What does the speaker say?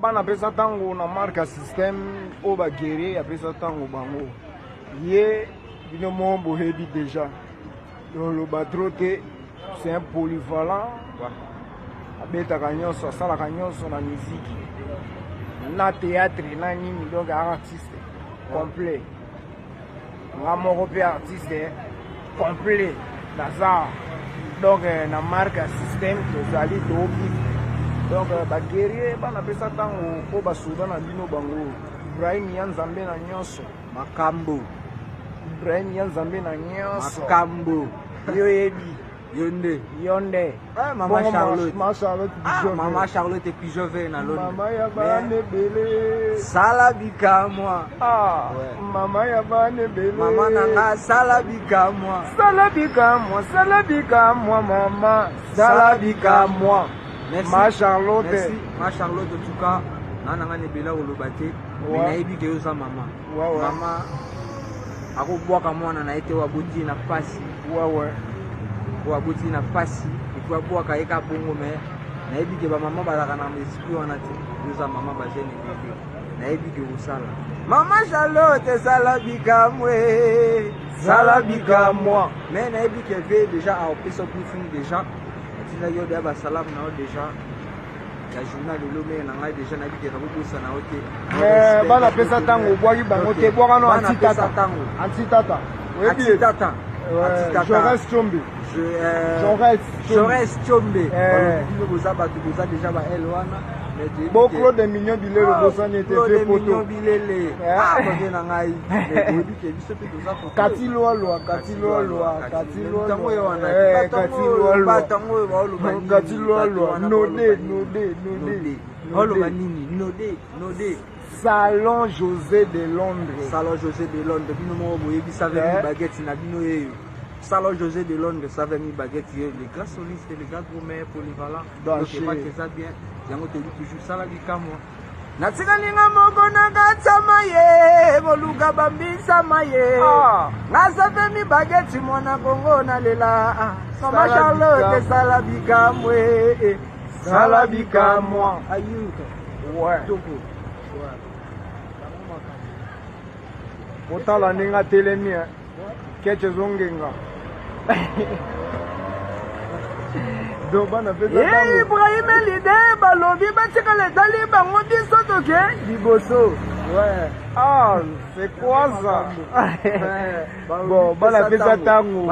bana pesa tango na marque système au baguerrier pesa tango bango ye bino mombo hebi déjà le batroté c'est un polyvalent abeta kanyoso sala kanyoso na musique na théâtre na nini donc artiste complet nga moko pe artiste complet naza donc na marque système tozali toki donc baguerrier bana pesa tango po basuda na bino bango Ibrahim ya Nzambe na nyonso makambo Ibrahim ya Nzambe na nyonso makambo yo yebi yonde Maman Charlotte et puis je vais na Londres Maman ya bane bele salabika moi Maman ya bane bele Maman nanga salabika moi maman salabika moi merci ma Charlotte merci ma Charlotte en tout cas nanga ne bela olobate mais nayebi ke yoza mama mama akobwaka mwana na ete wabuti na pasi wabuti na pasi ikwa bwaka eka bongo mais nayebi ke ba mama balaka na esprit wana te yoza mama ba jeune bébé nayebi ke osala mama Charlotte salabika moi mais nayebi ke ve déjà a opesa briefing déjà tina yo de ba salam na déjà ya journal de l'homme na ngai déjà na bike na bobosa na ote bana pesa tango bwaki bango te bwaka no antitata Jaurès Tchombe boza bato boza déjà ba el wana bo Claude Mignon Bilele bosani ete pe poto Bilele na ngai oyebi ke biso pe toza kati lolwa node Salon José de Londres bino mo boyebi savemi baguette na bino yeyo Salon José de Londres savemi baguette yeyo les grands solistes les grands gourmets polyvalents donc pas que ça bien yango te toujours sala bikamwa natikalinga moko na gatsama ye boluka bambisa maye nasavemi baguette mwana Kongo na lela Mama Charlotte sala bikamwa ayuka otala ndenge atelemi keche zongenga Ibrahim Elide balobi batikala etali bango biso toke liboso c'est quoi ça bon bana pesa tango